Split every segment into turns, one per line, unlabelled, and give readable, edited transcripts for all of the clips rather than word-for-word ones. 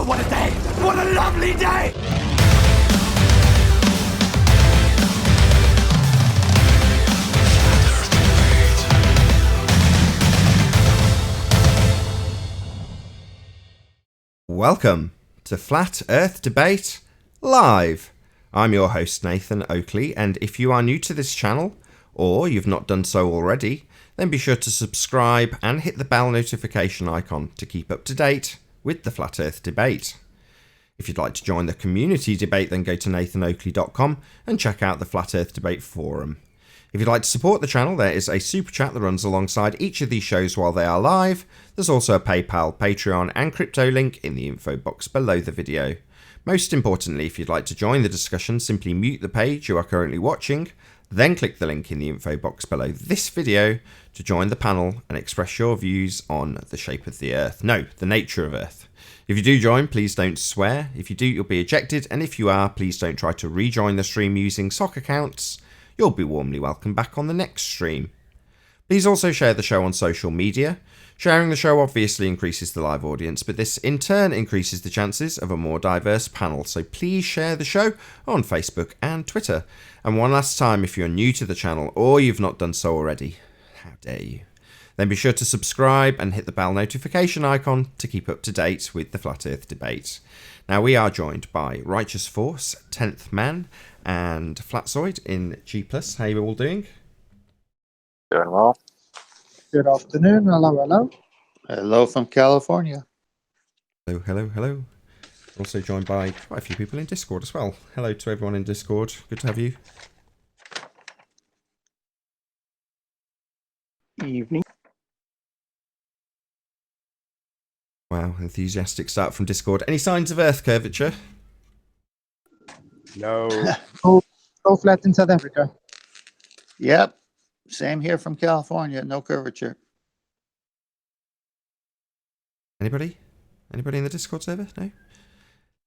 Oh, what a day! What a lovely day!
Welcome to Flat Earth Debate Live. I'm your host Nathan Oakley, and if you are new to this channel, or you've not done so already, then be sure to subscribe and hit the bell notification icon to keep up to date with the Flat Earth Debate. If you'd like to join the community debate, then go to nathanoakley.com and check out the Flat Earth Debate forum. If you'd like to support the channel, there is a super chat that runs alongside each of these shows while they are live. There's also a PayPal, Patreon and crypto link in the info box below the video. Most importantly, if you'd like to join the discussion, simply mute the page you are currently watching, then click the link in the info box below this video to join the panel and express your views on the shape of the Earth. No, the nature of Earth. If you do join, please don't swear. If you do, you'll be ejected, and if you are, please don't try to rejoin the stream using sock accounts. You'll be warmly welcomed back on the next stream. Please also share the show on social media. Sharing the show obviously increases the live audience, but this in turn increases the chances of a more diverse panel, so please share the show on Facebook and Twitter. And one last time, if you're new to the channel or you've not done so already, how dare you, then be sure to subscribe and hit the bell notification icon to keep up to date with the Flat Earth Debate. Now we are joined by Righteous Force, 10th Man, and Flatzoid in G+. How are you all doing?
Doing well.
Good afternoon. Hello.
Hello from California.
Hello. Also joined by quite a few people in Discord as well. Hello to everyone in Discord. Good to have you.
Evening.
Wow, enthusiastic start from Discord. Any signs of Earth curvature?
No.
Go flat in South Africa.
Yep. Same here from California. No curvature.
Anybody? Anybody in the Discord server? No?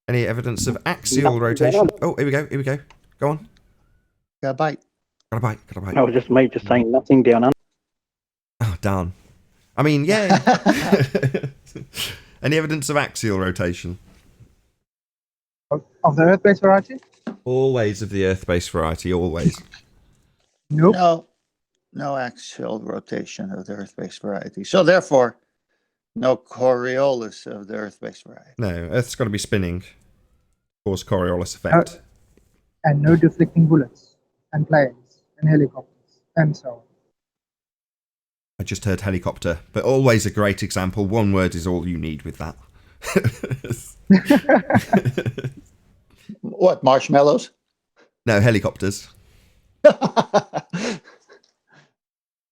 Any evidence of axial rotation? Oh, here we go. Go on.
Got a bite.
Got a bite.
I was just saying nothing down under.
Oh, darn. I mean, yeah. Any evidence of axial rotation?
Of the Earth-based variety?
Always of the Earth-based variety, always.
Nope.
No actual rotation of the Earth-based variety. So therefore, no Coriolis of the Earth-based variety.
No, Earth's got to be spinning. Cause Coriolis effect.
And no deflecting bullets, and planes, and helicopters, and so on.
I just heard helicopter, but always a great example. One word is all you need with that.
What, marshmallows?
No, helicopters.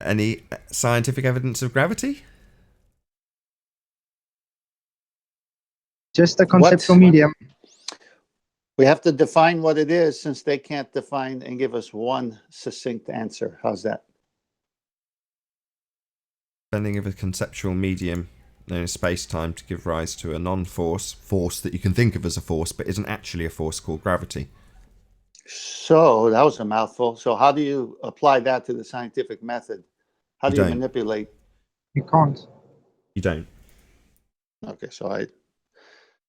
Any scientific evidence of gravity?
Just a conceptual medium.
We have to define what it is since they can't define and give us one succinct answer. How's that?
Bending of a conceptual medium known as space-time to give rise to a non-force, force that you can think of as a force but isn't actually a force, called gravity.
So that was a mouthful. So how do you apply that to the scientific method? How do you manipulate?
You can't.
You don't.
Okay, so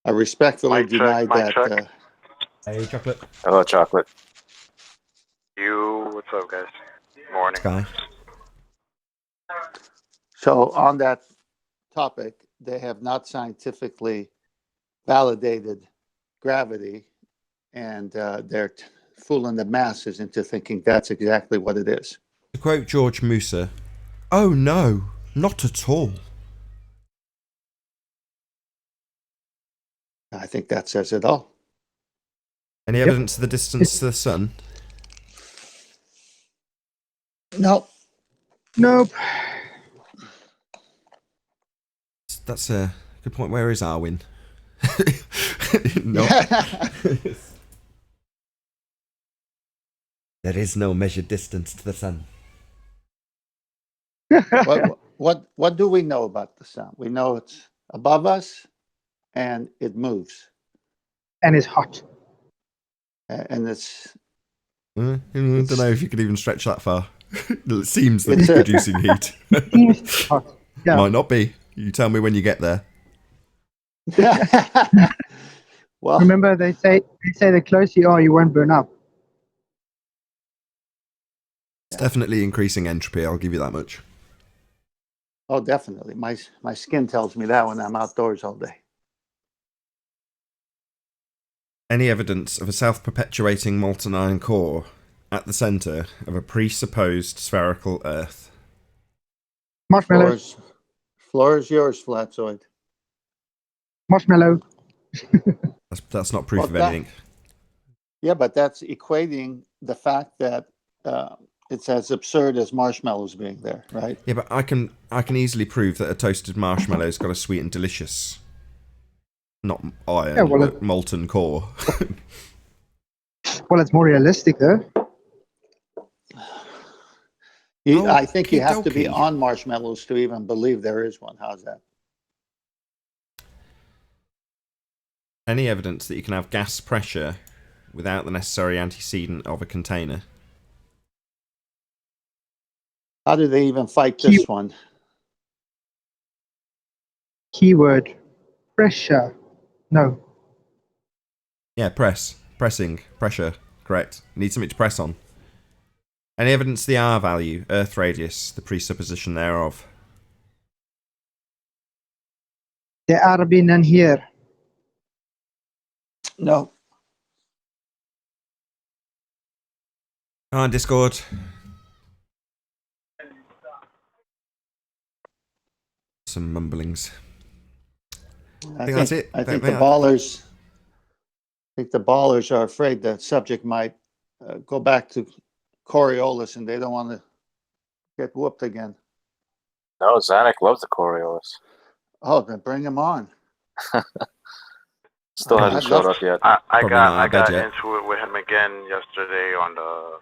I respectfully deny that.
Hey, Chocolate.
Hello, Chocolate. What's up, guys? Morning.
Sky.
So on that topic, they have not scientifically validated gravity, and they're fooling the masses into thinking that's exactly what it is.
To quote George Musa, "Oh no, not at all."
I think that says it all.
Any evidence of the distance to the sun?
Nope.
That's a good point. Where is Arwen? No. There is no measured distance to the sun.
What do we know about the sun? We know it's above us and it moves.
And it's hot.
And it's...
I don't know if you could even stretch that far. It seems that it's producing heat.
It seems hot. Yeah.
Might not be. You tell me when you get there.
Well,
Remember, they say the closer you are, you won't burn up.
It's definitely increasing entropy, I'll give you that much.
oh, definitely. My skin tells me that when I'm outdoors all day.
Any evidence of a self-perpetuating molten iron core at the centre of a presupposed spherical Earth?
Marshmallow,
Floor is yours, Flatzoid.
marshmallow.
That's not proof
Well,
of anything.
Yeah, but that's equating the fact that it's as absurd as marshmallows being there, right?
Yeah, but I can easily prove that a toasted marshmallow's got a sweet and delicious, not iron,
Yeah, well,
but molten core.
Well, it's more realistic, though.
I think you have to be
Okey-dokey.
on marshmallows to even believe there is one. How's that?
Any evidence that you can have gas pressure without the necessary antecedent of a container?
How do they even fight this one?
Keyword: pressure. No.
Yeah, pressing, pressure, correct. Need something to press on. Any evidence the R value, Earth radius, the presupposition thereof?
There are be none here.
No.
Come on, Discord. Some mumblings. I think that's it.
I think the ballers are afraid the subject might go back to Coriolis, and they don't want to get whooped again.
No, Zanuck loves the Coriolis.
Oh, then bring him on.
Still
I'd
hasn't showed
love
up yet.
Probably not
I
out of bed
got
yet.
into it with him again yesterday on the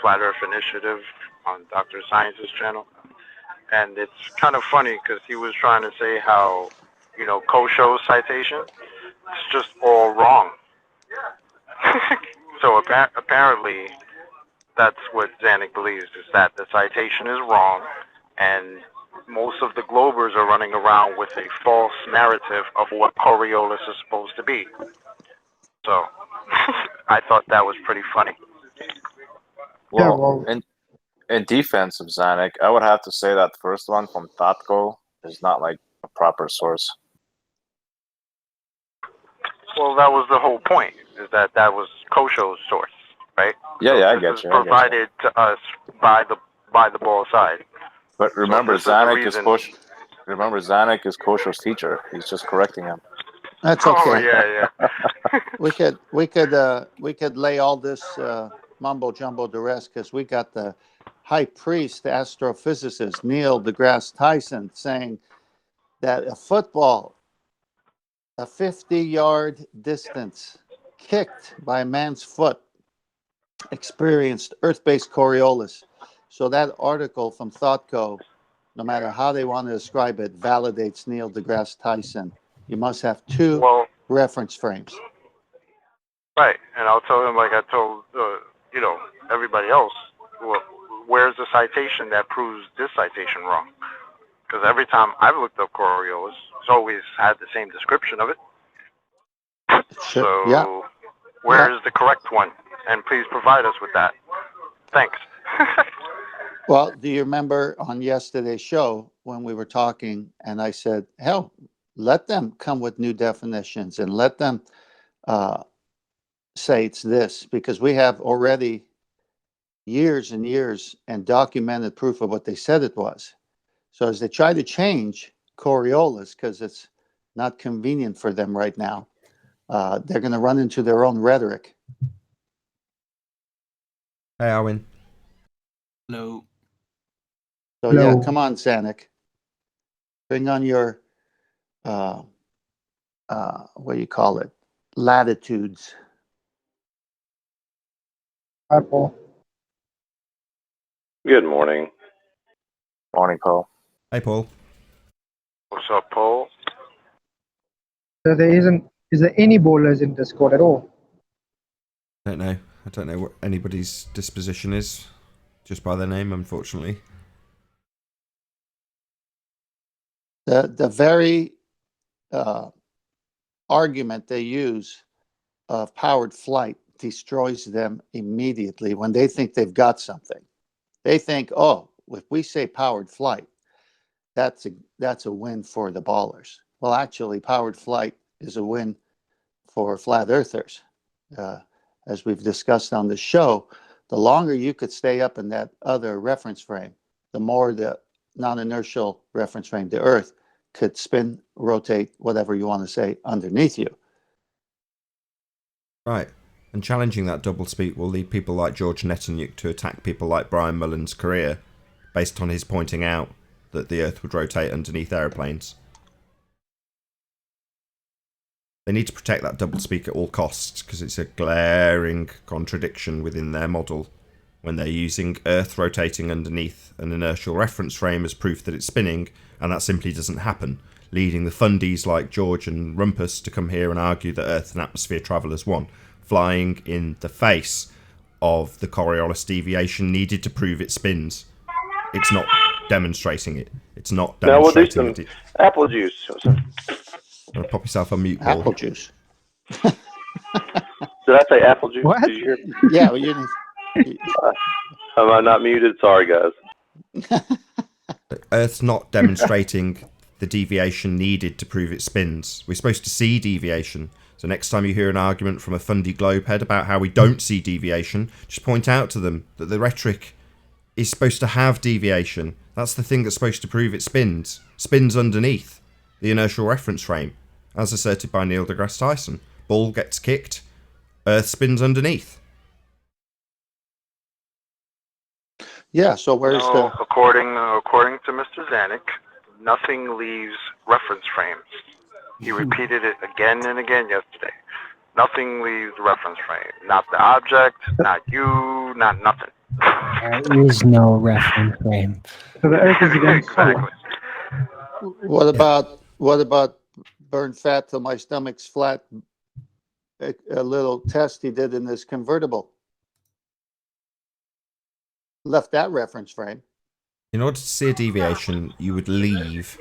Flat Earth Initiative on Dr. Science's channel, and it's kind of funny because he was trying to say how, Kosho's citation, it's just all wrong. So apparently, that's what Zanuck believes, is that the citation is wrong, and most of the Globers are running around with a false narrative of what Coriolis is supposed to be. So I thought that was pretty funny.
Well, in defense of Zanuck, I would have to say that the first one from Tatko is not like a proper source.
Well, that was the whole point, is that was Kosho's source, right?
Yeah,
So
yeah, I
this
get
is
you. I get you.
provided to us by the ball side.
But remember,
this is the
Zanuck is
reason-
Remember, Zanuck is Kosho's teacher. He's just correcting him.
That's
Oh
okay.
yeah.
We could lay all this mumbo jumbo to rest, because we got the high priest astrophysicist Neil deGrasse Tyson saying that a football, a 50-yard distance kicked by a man's foot, experienced Earth-based Coriolis. So that article from ThoughtCo, no matter how they want to describe it, validates Neil deGrasse Tyson. You must have two
Well,
reference frames.
right, and I'll tell him like I told everybody else. Well, where's the citation that proves this citation wrong? Because every time I've looked up Coriolis, it's always had the same description of it. So
Yeah.
where is the correct one? And please provide us with that. Thanks.
Well, do you remember on yesterday's show when we were talking and I said, hell, let them come with new definitions and let them say it's this, because we have already years and years and documented proof of what they said it was. So as they try to change Coriolis, because it's not convenient for them right now, they're going to run into their own rhetoric.
Hey, Arwin.
Hello.
So
Hello.
yeah, come on, Zanuck. Bring on your, what do you call it? Latitudes.
Hi, Paul.
Good morning.
Morning, Paul.
Hey, Paul.
What's up, Paul?
So is there any ballers in Discord at all?
I don't know what anybody's disposition is, just by their name, unfortunately.
The very argument they use of powered flight destroys them immediately when they think they've got something. They think, oh, if we say powered flight, that's a win for the ballers. Well, actually, powered flight is a win for flat earthers. As we've discussed on the show, the longer you could stay up in that other reference frame, the more the non-inertial reference frame, the Earth, could spin, rotate, whatever you want to say, underneath you.
Right. And challenging that doublespeak will lead people like George Netanyahu to attack people like Brian Mullen's career, based on his pointing out that the Earth would rotate underneath aeroplanes. They need to protect that doublespeak at all costs, because it's a glaring contradiction within their model when they're using Earth rotating underneath an inertial reference frame as proof that it's spinning, and that simply doesn't happen, leading the fundies like George and Rumpus to come here and argue that Earth and atmosphere travel as one, flying in the face of the Coriolis deviation needed to prove it spins. It's not demonstrating it. It's not demonstrating
now we'll do some apple juice.
Gonna pop yourself on mute, Paul.
Apple juice.
Did I say apple juice?
What?
Did you hear?
Yeah, well, you
Am I not muted? Sorry, guys.
Earth's not demonstrating the deviation needed to prove it spins. We're supposed to see deviation. So next time you hear an argument from a fundy globehead about how we don't see deviation, just point out to them that the rhetoric is supposed to have deviation. That's the thing that's supposed to prove it spins. Spins underneath the inertial reference frame, as asserted by Neil deGrasse Tyson. Ball gets kicked, Earth spins underneath.
Yeah, so where's
No, according to Mr. Zanuck, nothing leaves reference frames. He repeated it again and again yesterday. Nothing leaves the reference frame. Not the object, not you, not nothing.
There is no reference frame.
So the Earth is against solar.
Exactly.
what about burn fat till my stomach's flat? A little test he did in this convertible. Left that reference frame.
In order to see a deviation, you would leave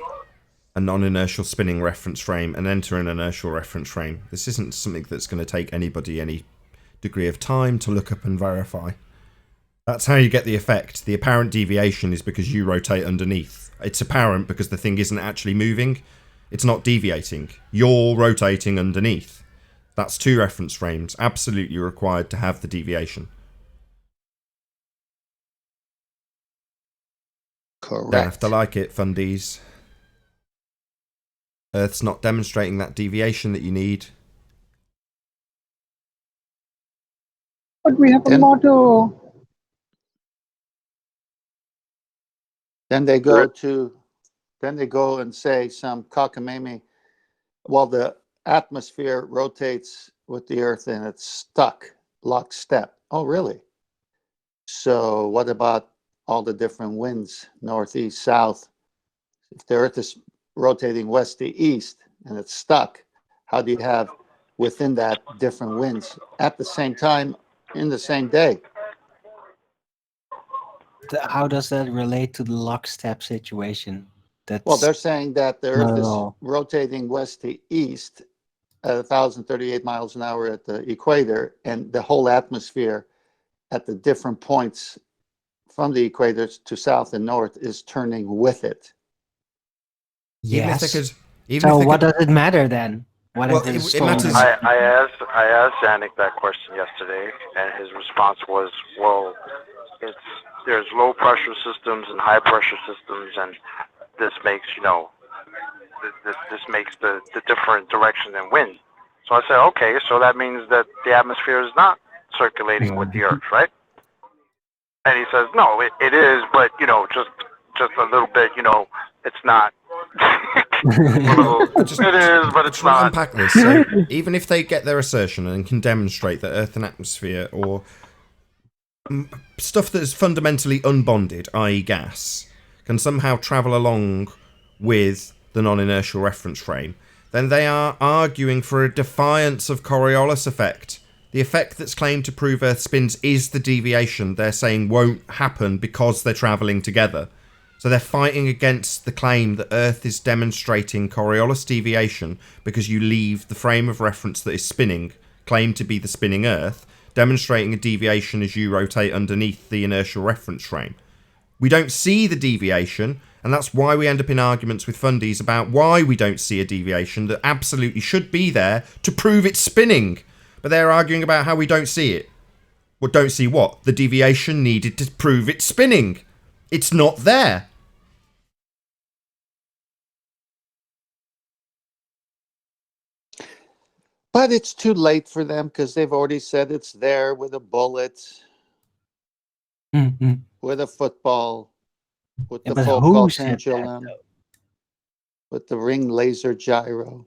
a non-inertial spinning reference frame and enter an inertial reference frame. This isn't something that's going to take anybody any degree of time to look up and verify. That's how you get the effect. The apparent deviation is because you rotate underneath. It's apparent because the thing isn't actually moving. It's not deviating. You're rotating underneath. That's two reference frames, absolutely required to have the deviation.
Correct.
Don't have to like it, fundies. Earth's not demonstrating that deviation that you need.
But we have a
Then-
motto.
Then they go and say some cockamamie. Well, the atmosphere rotates with the Earth and it's stuck, lockstep. Oh, really? So what about all the different winds, northeast, south? If the Earth is rotating west to east and it's stuck, how do you have within that different winds at the same time in the same day?
How does that relate to the lockstep situation? That's
Well, they're saying that the
Not
Earth
at
is
all.
rotating west to east at 1,038 miles an hour at the equator, and the whole atmosphere at the different points from the equator to south and north is turning with it.
Even if they
yes.
could, even
So
if they
what
could,
does it matter then? What
Well,
if it's
it
stolen?
matters-
I asked Zanuck that question yesterday, and his response was, "Well, there's low pressure systems and high pressure systems, and this makes this makes the different direction in wind." So I said, "Okay, so that means that the atmosphere is not circulating with the Earth, right?" And he says, "No, it is, but just a little bit. It's not." It is, but it's
Just want to
not.
unpack this. So even if they get their assertion and can demonstrate that Earth and atmosphere, or stuff that is fundamentally unbonded, i.e. gas, can somehow travel along with the non-inertial reference frame, then they are arguing for a defiance of Coriolis effect. The effect that's claimed to prove Earth spins is the deviation they're saying won't happen because they're travelling together. So they're fighting against the claim that Earth is demonstrating Coriolis deviation because you leave the frame of reference that is spinning, claimed to be the spinning Earth, demonstrating a deviation as you rotate underneath the inertial reference frame. We don't see the deviation, and that's why we end up in arguments with fundies about why we don't see a deviation that absolutely should be there to prove it's spinning. But they're arguing about how we don't see it. Well, don't see what? The deviation needed to prove it's spinning. It's not there.
But it's too late for them because they've already said it's there with a bullet, with a football, with the
but
Foucault
who said that,
pendulum,
though?
with the ring laser gyro.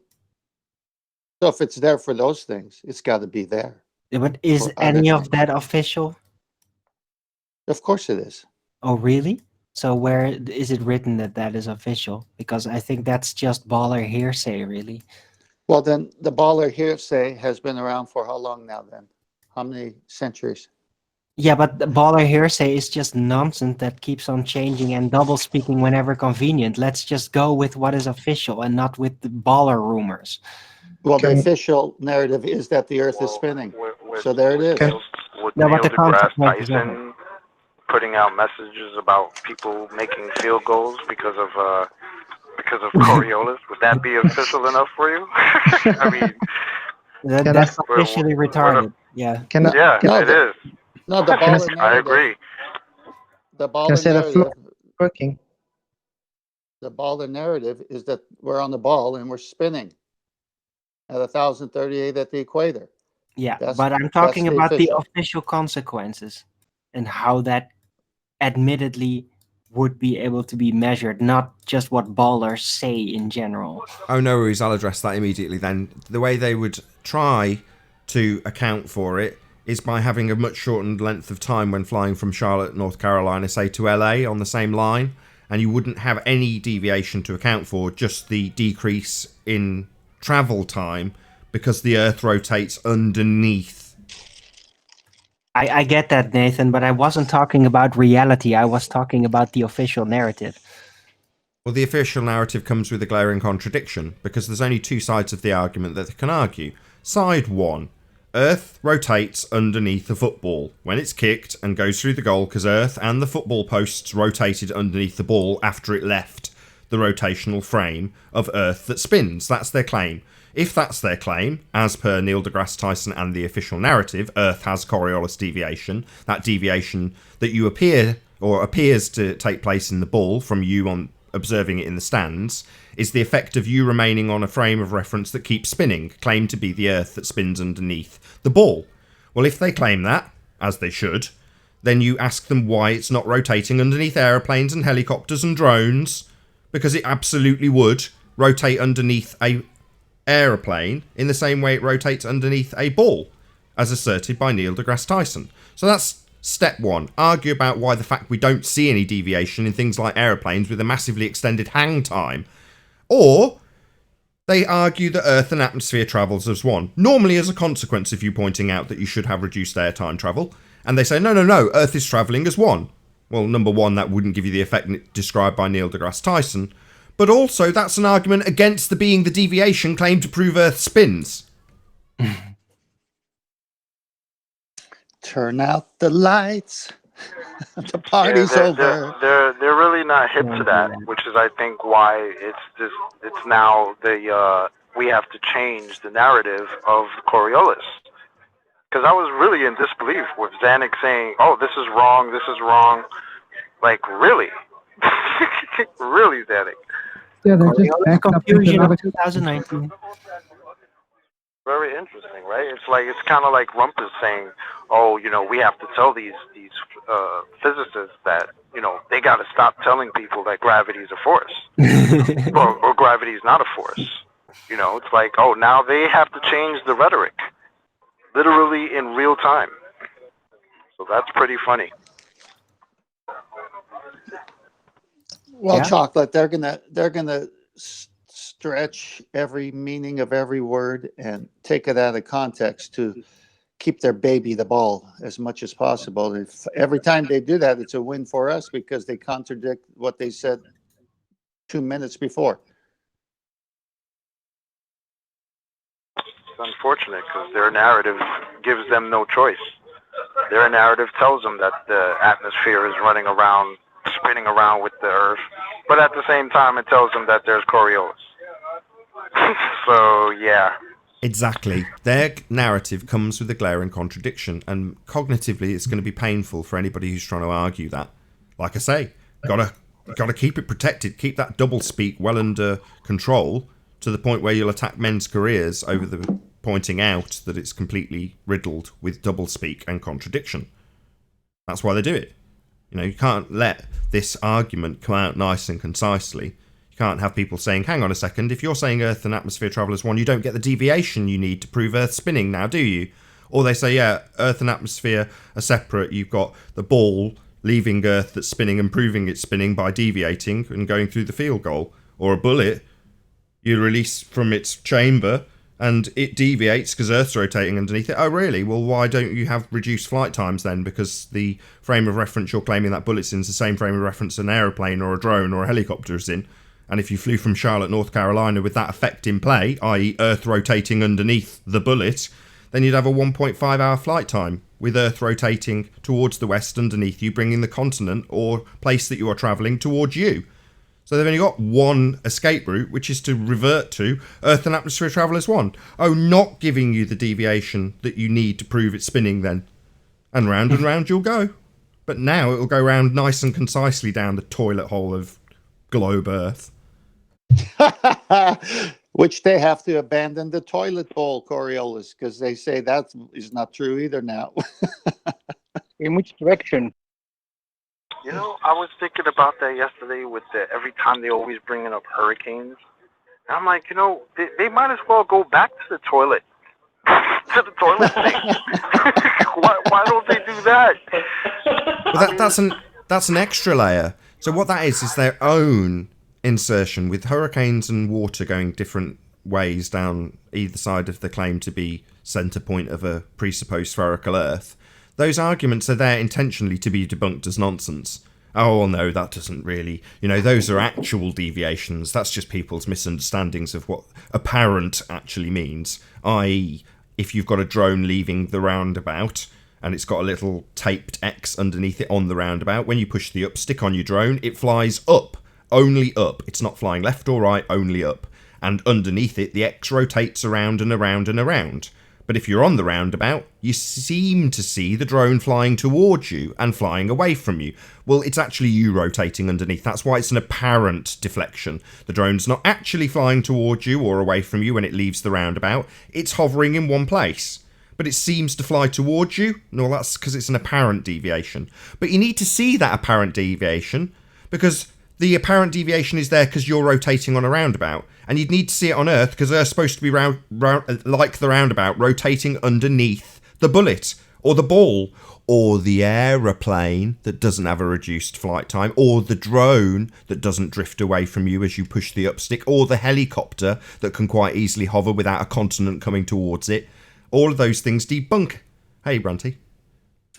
So if it's there for those things, it's got to be there.
Yeah, but is
for other
any of
things.
that official?
Of course it is.
Oh, really? So where is it written that that is official? Because I think that's just baller hearsay, really.
Well, then the baller hearsay has been around for how long now then? How many centuries?
Yeah, but the baller hearsay is just nonsense that keeps on changing and double speaking whenever convenient. Let's just go with what is official and not with the baller rumors.
Well, the official narrative is that the Earth is spinning. So there it is.
With
No,
Neil
but the
deGrasse
consequences of it.
Tyson putting out messages about people making field goals because of Coriolis, would that be official enough for you? I mean,
That's officially retarded. Yeah.
it is.
No, the baller narrative.
I agree.
The baller narrative. Working. The baller narrative is that we're on the ball and we're spinning at 1,038 at the equator.
Yeah,
That's-
but I'm talking
that's the
about the
official.
official consequences and how that admittedly would be able to be measured, not just what ballers say in general.
Oh, no worries. I'll address that immediately then. The way they would try to account for it is by having a much shortened length of time when flying from Charlotte, North Carolina, say to LA on the same line, and you wouldn't have any deviation to account for, just the decrease in travel time because the Earth rotates underneath.
I get that, Nathan, but I wasn't talking about reality. I was talking about the official narrative.
Well, the official narrative comes with a glaring contradiction, because there's only two sides of the argument that they can argue. Side 1. Earth rotates underneath the football when it's kicked and goes through the goal because Earth and the football posts rotated underneath the ball after it left the rotational frame of Earth that spins. That's their claim. If that's their claim, as per Neil deGrasse Tyson and the official narrative, Earth has Coriolis deviation, that deviation that you appears to take place in the ball from you on observing it in the stands, is the effect of you remaining on a frame of reference that keeps spinning, claimed to be the Earth that spins underneath the ball. Well, if they claim that, as they should, then you ask them why it's not rotating underneath aeroplanes and helicopters and drones, because it absolutely would rotate underneath a aeroplane in the same way it rotates underneath a ball, as asserted by Neil deGrasse Tyson. So that's step 1. Argue about why the fact we don't see any deviation in things like aeroplanes with a massively extended hang time. Or they argue that Earth and atmosphere travels as one, normally as a consequence of you pointing out that you should have reduced airtime travel. And they say, no, Earth is travelling as one. Well, number one, that wouldn't give you the effect described by Neil deGrasse Tyson. But also, that's an argument against the being the deviation claimed to prove Earth spins.
Turn out the lights. The party's over.
They're really not hip to that, which is, I think, why it's now we have to change the narrative of Coriolis. Because I was really in disbelief with Zanuck saying, "Oh, this is wrong. This is wrong." Like, really, really, Zanuck.
Yeah, they're just backed up into
Confusion of
another
2019.
Very interesting, right? It's kind of like Rumpus saying, "Oh, we have to tell these physicists that they got to stop telling people that gravity is a force, or gravity is not a force." It's like, oh, now they have to change the rhetoric, literally in real time. So that's pretty funny.
Well,
Yeah.
Chocolate, they're gonna stretch every meaning of every word and take it out of context to keep their baby, the ball, as much as possible. If every time they do that, it's a win for us because they contradict what they said 2 minutes before.
It's unfortunate because their narrative gives them no choice. Their narrative tells them that the atmosphere is running around, spinning around with the Earth, but at the same time, it tells them that there's Coriolis. So, yeah.
Exactly. Their narrative comes with a glaring contradiction, and cognitively it's going to be painful for anybody who's trying to argue that. Like I say, gotta keep it protected, keep that double speak well under control to the point where you'll attack men's careers over the pointing out that it's completely riddled with double speak and contradiction. That's why they do it. You know, you can't let this argument come out nice and concisely. You can't have people saying, hang on a second, if you're saying Earth and atmosphere travel is one, you don't get the deviation you need to prove Earth spinning now, do you? Or they say, yeah, Earth and atmosphere are separate. You've got the ball leaving Earth that's spinning and proving it's spinning by deviating and going through the field goal. Or a bullet you release from its chamber and it deviates because Earth's rotating underneath it. Oh, really? Well, why don't you have reduced flight times then? Because the frame of reference you're claiming that bullet's in is the same frame of reference an aeroplane or a drone or a helicopter is in. And if you flew from Charlotte, North Carolina with that effect in play, i.e. Earth rotating underneath the bullet, then you'd have a 1.5 hour flight time with Earth rotating towards the west underneath you, bringing the continent or place that you are travelling towards you. So they've only got one escape route, which is to revert to Earth and atmosphere travel as one. Oh, not giving you the deviation that you need to prove it's spinning then. And round you'll go. But now it'll go round nice and concisely down the toilet hole of globe Earth.
Which they have to abandon the toilet bowl Coriolis because they say that is not true either now.
In which direction?
You know, I was thinking about that yesterday with every time they always bringing up hurricanes. And I'm like, you know, they might as well go back to the toilet. To the toilet thing. why don't they do that?
Well, that's an extra layer. So what that is their own insertion with hurricanes and water going different ways down either side of the claim to be centre point of a presupposed spherical Earth. Those arguments are there intentionally to be debunked as nonsense. Oh, well, no, that doesn't really... You know, those are actual deviations. That's just people's misunderstandings of what apparent actually means. I.e., if you've got a drone leaving the roundabout and it's got a little taped X underneath it on the roundabout, when you push the up stick on your drone, it flies up. Only up. It's not flying left or right, only up. And underneath it, the X rotates around and around and around. But if you're on the roundabout, you seem to see the drone flying towards you and flying away from you. Well, it's actually you rotating underneath. That's why it's an apparent deflection. The drone's not actually flying towards you or away from you when it leaves the roundabout. It's hovering in one place. But it seems to fly towards you. No, that's because it's an apparent deviation. But you need to see that apparent deviation because the apparent deviation is there because you're rotating on a roundabout. And you'd need to see it on Earth because Earth's supposed to be like the roundabout, rotating underneath the bullet or the ball or the aeroplane that doesn't have a reduced flight time or the drone that doesn't drift away from you as you push the up stick or the helicopter that can quite easily hover without a continent coming towards it. All of those things debunk. Hey, Brunty.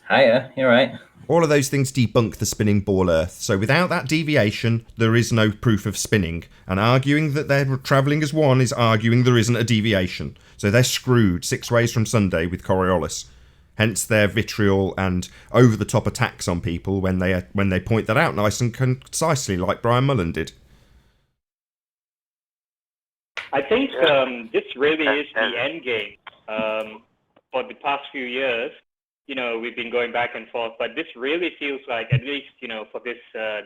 Hiya, you alright?
All of those things debunk the spinning ball Earth. So without that deviation, there is no proof of spinning. And arguing that they're travelling as one is arguing there isn't a deviation. So they're screwed 6 ways from Sunday with Coriolis. Hence their vitriol and over-the-top attacks on people when they point that out nice and concisely, like Brian Mullen did.
I think this really is the end game. For the past few years, you know, we've been going back and forth, but this really feels like, at least, you know, for this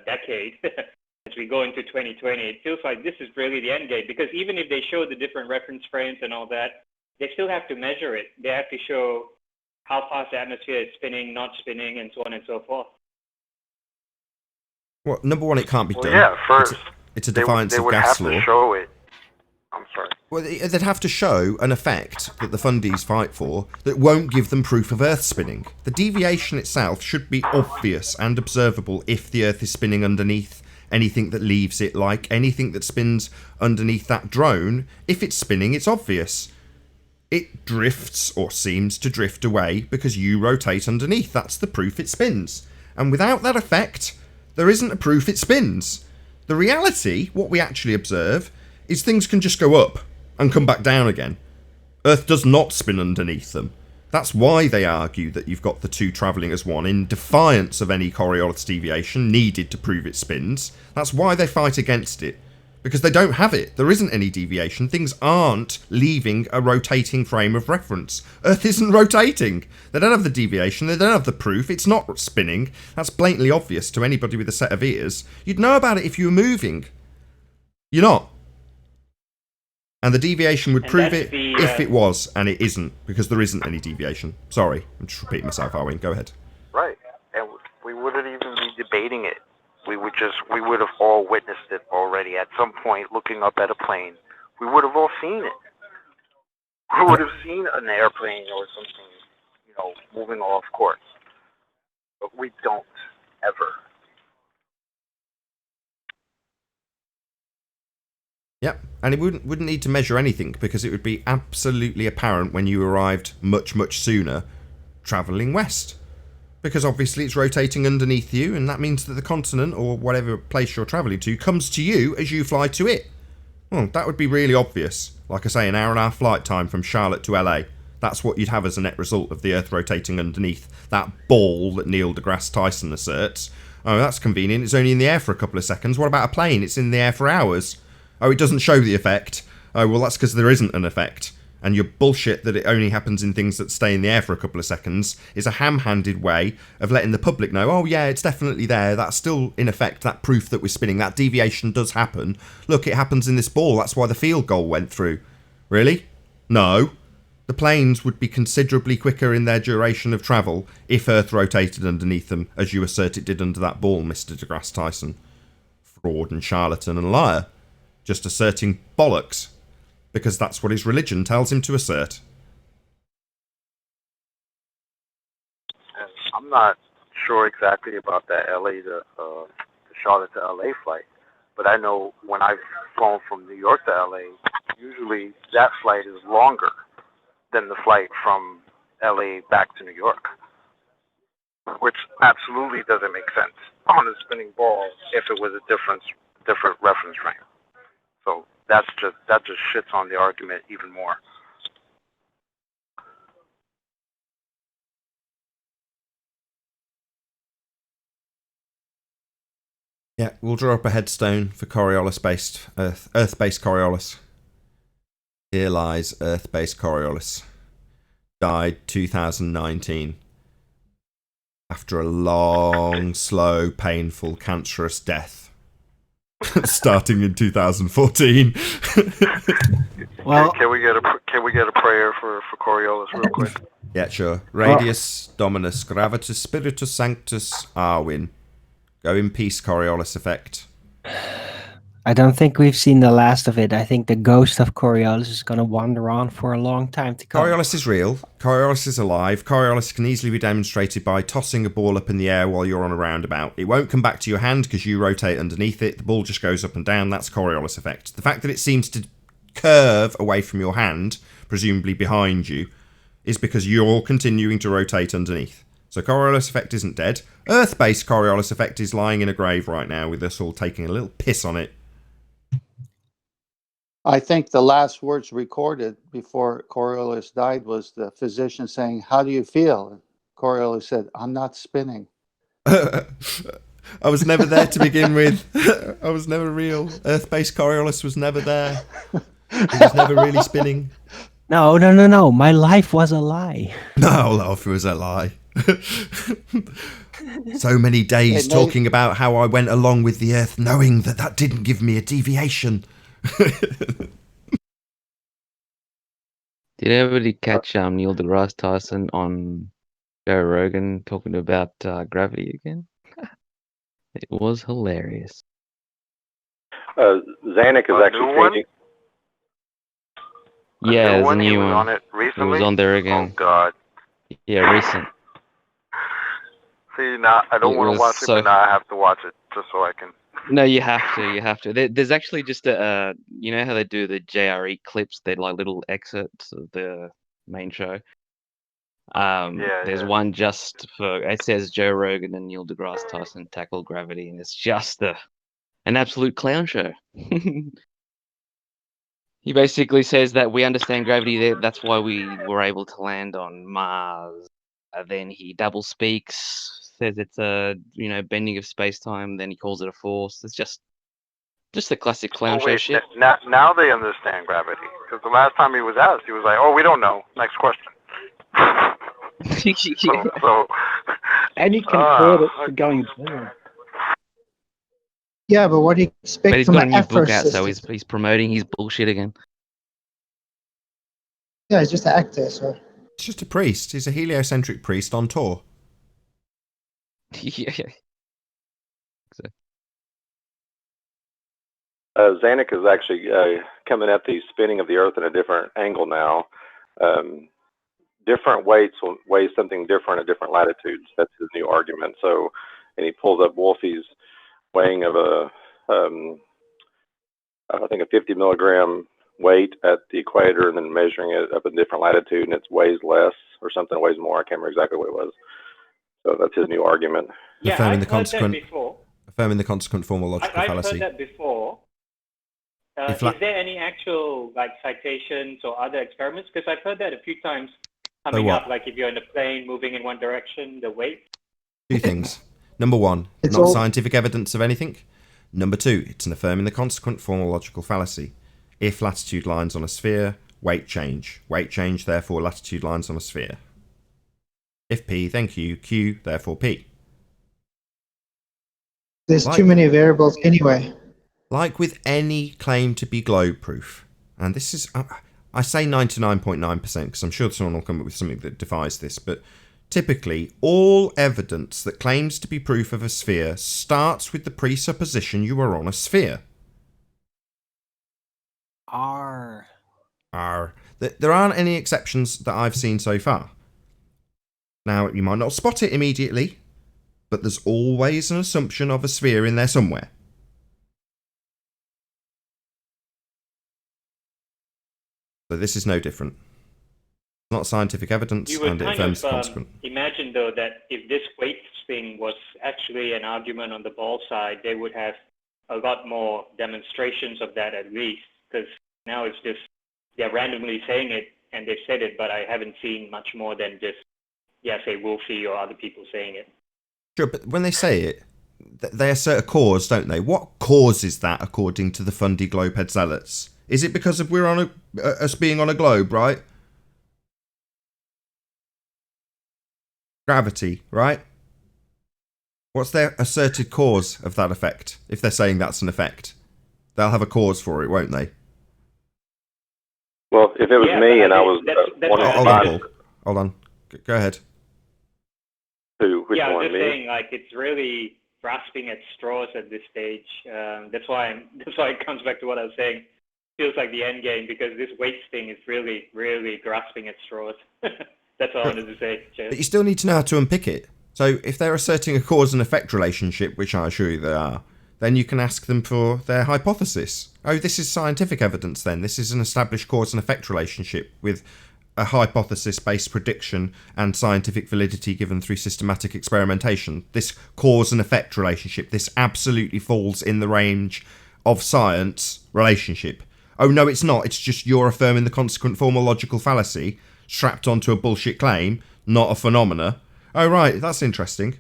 decade, as we go into 2020, it feels like this is really the end game. Because even if they show the different reference frames and all that, they still have to measure it. They have to show how fast the atmosphere is spinning, not spinning, and so on and so forth.
Well, number one, it can't be done.
Yeah, first,
it's a defiance of gas law.
They would have to show it. I'm sorry.
Well, they'd have to show an effect that the fundies fight for that won't give them proof of Earth spinning. The deviation itself should be obvious and observable if the Earth is spinning underneath anything that leaves it, like anything that spins underneath that drone. If it's spinning, it's obvious. It drifts, or seems to drift away, because you rotate underneath. That's the proof it spins. And without that effect, there isn't a proof it spins. The reality, what we actually observe, is things can just go up and come back down again. Earth does not spin underneath them. That's why they argue that you've got the two travelling as one, in defiance of any Coriolis deviation needed to prove it spins. That's why they fight against it. Because they don't have it. There isn't any deviation. Things aren't leaving a rotating frame of reference. Earth isn't rotating. They don't have the deviation. They don't have the proof. It's not spinning. That's blatantly obvious to anybody with a set of ears. You'd know about it if you were moving. You're not. And the deviation would prove it if it was, and it isn't, because there isn't any deviation. Sorry, I'm just repeating myself, Arwin. Go ahead.
Right, and we wouldn't even be debating it. We would have all witnessed it already at some point, looking up at a plane. We would have all seen it. We would have seen an airplane or something, moving off course. But we don't, ever.
Yep, and it wouldn't need to measure anything, because it would be absolutely apparent when you arrived much, much sooner, travelling west. Because obviously it's rotating underneath you, and that means that the continent, or whatever place you're travelling to, comes to you as you fly to it. Well, that would be really obvious. Like I say, an hour and a half flight time from Charlotte to LA. That's what you'd have as a net result of the Earth rotating underneath that ball that Neil deGrasse Tyson asserts. Oh, that's convenient. It's only in the air for a couple of seconds. What about a plane? It's in the air for hours. Oh, it doesn't show the effect. Oh, well, that's because there isn't an effect. And your bullshit that it only happens in things that stay in the air for a couple of seconds is a ham-handed way of letting the public know, oh yeah, it's definitely there. That's still in effect, that proof that we're spinning. That deviation does happen. Look, it happens in this ball. That's why the field goal went through. Really? No. The planes would be considerably quicker in their duration of travel if Earth rotated underneath them, as you assert it did under that ball, Mr. deGrasse Tyson. Fraud and charlatan and liar. Just asserting bollocks. Because that's what his religion tells him to assert.
And I'm not sure exactly about that LA to Charlotte to LA flight, but I know when I've flown from New York to LA, usually that flight is longer than the flight from LA back to New York, which absolutely doesn't make sense on a spinning ball if it was a different reference frame. So that just shits on the argument even more.
Yeah, we'll draw up a headstone for Coriolis-based Earth-based Coriolis. Here lies Earth-based Coriolis. Died 2019 after a long, slow, painful, cancerous death. Starting in 2014.
Well,
can we get a prayer for Coriolis real quick?
Yeah, sure. Radius Dominus Gravitus Spiritus Sanctus Arwin. Go in peace, Coriolis effect.
I don't think we've seen the last of it. I think the ghost of Coriolis is going to wander on for a long time to come.
Coriolis is real. Coriolis is alive. Coriolis can easily be demonstrated by tossing a ball up in the air while you're on a roundabout. It won't come back to your hand because you rotate underneath it. The ball just goes up and down. That's Coriolis effect. The fact that it seems to curve away from your hand, presumably behind you, is because you're continuing to rotate underneath. So Coriolis effect isn't dead. Earth-based Coriolis effect is lying in a grave right now with us all taking a little piss on it.
I think the last words recorded before Coriolis died was the physician saying, "How do you feel?" And Coriolis said, "I'm not spinning."
I was never there to begin with. I was never real. Earth-based Coriolis was never there. He was never really spinning.
No. My life was a lie.
No, life was a lie. So many days talking about how I went along with the Earth, knowing that didn't give me a deviation.
Did anybody catch Neil deGrasse Tyson on Joe Rogan talking about gravity again? It was hilarious.
Zanuck is actually changing.
Yeah, there's a new
one.
On
it recently?
It was on there again.
Oh God.
Yeah, recent.
See, now I don't want to watch it, but now I have to watch it just so I can
No, you have to. You have to. There's actually just you know how they do the JRE clips? They're like little excerpts of the main show. There's one just for it says Joe Rogan and Neil deGrasse Tyson tackle gravity, and it's just an absolute clown show. He basically says that we understand gravity. That's why we were able to land on Mars. Then he double speaks, says it's a bending of space time. Then he calls it a force. It's just the classic clown show shit.
Now they understand gravity. Because the last time he was asked, he was like, "Oh, we don't know. Next question." so,
and he compared it to going forward.
Yeah, but what do you expect
But he's
from
got a
an
new book out,
Afro
so he's promoting his bullshit again.
Yeah, he's just an actor, so.
It's just a priest. He's a heliocentric priest on tour.
Yeah.
Zanuck is actually coming at the spinning of the Earth in a different angle now. Different weights will weigh something different at different latitudes. That's his new argument. So, and he pulls up Wolfie's weighing of I think a 50 milligram weight at the equator, and then measuring it up a different latitude, and it weighs less or something, weighs more. I can't remember exactly what it was. So that's his new argument.
Yeah,
Affirming
I've heard that before.
Affirming the consequent form of logical fallacy.
I've heard that before. Is there any actual citations or other experiments? Because I've heard that a few times coming up. Like if you're in a plane moving in one direction, the weight.
Two things. Number one, it's not scientific evidence of anything. Number two, it's an affirming the consequent form of logical fallacy. If latitude lines on a sphere, weight change. Weight change, therefore latitude lines on a sphere. If P, then Q. Q, therefore P.
There's too many variables anyway.
Like with any claim to be globe proof, and this is, I say 99.9% because I'm sure someone will come up with something that defies this, but typically all evidence that claims to be proof of a sphere starts with the presupposition you are on a sphere. There aren't any exceptions that I've seen so far. Now, you might not spot it immediately, but there's always an assumption of a sphere in there somewhere. So this is no different. It's not scientific evidence, and it affirms the consequent.
Imagine, though, that if this weight thing was actually an argument on the ball side, they would have a lot more demonstrations of that at least, because now it's just they're randomly saying it, and they've said it, but I haven't seen much more than just, say Wolfie or other people saying it.
Sure, but when they say it, they assert a cause, don't they? What causes that, according to the fundy globehead zealots? Is it because of we're on us being on a globe, right? Gravity, right? What's their asserted cause of that effect? If they're saying that's an effect, they'll have a cause for it, won't they?
Well, if it was me and I was
hold on. Go ahead.
Who? Which
I was
one?
just
Me?
saying, it's really grasping at straws at this stage. That's why it comes back to what I was saying. Feels like the end game, because this weights thing is really, really grasping at straws. That's all I wanted to say. Cheers.
But you still need to know how to unpick it. So if they're asserting a cause and effect relationship, which I assure you they are, then you can ask them for their hypothesis. Oh, this is scientific evidence then. This is an established cause and effect relationship with a hypothesis-based prediction and scientific validity given through systematic experimentation. This cause and effect relationship, this absolutely falls in the range of science relationship. Oh, no, it's not. It's just you're affirming the consequent formal logical fallacy strapped onto a bullshit claim, not a phenomena. Oh, right, that's interesting.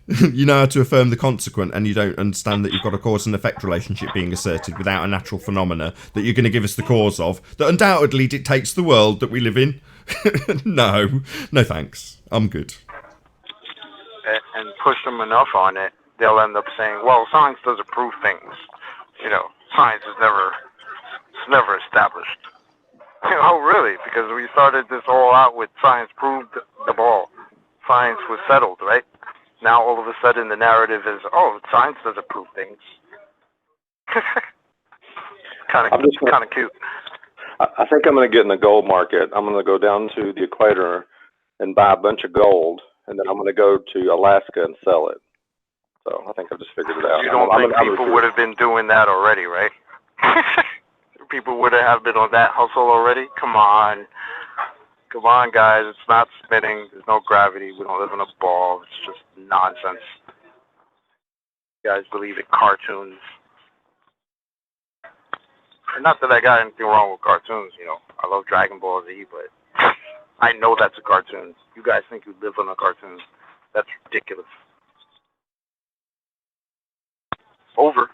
You know how to affirm the consequent, and you don't understand that you've got a cause and effect relationship being asserted without a natural phenomena that you're going to give us the cause of, that undoubtedly dictates the world that we live in. No thanks. I'm good.
And push them enough on it, they'll end up saying, well, science doesn't prove things. Science is never established. Oh, really? Because we started this all out with science proved the ball. Science was settled, right? Now all of a sudden the narrative is, oh, science doesn't prove things. kind of cute.
I think I'm going to get in the gold market. I'm going to go down to the equator and buy a bunch of gold, and then I'm going to go to Alaska and sell it. So I think I've just figured it out.
You don't think people would have been doing that already, right? People would have been on that hustle already? Come on, guys. It's not spinning. There's no gravity. We don't live in a ball. It's just nonsense. You guys believe in cartoons. And not that I got anything wrong with cartoons, you know. I love Dragon Ball Z, but I know that's a cartoon. You guys think you live on a cartoon. That's ridiculous. Over.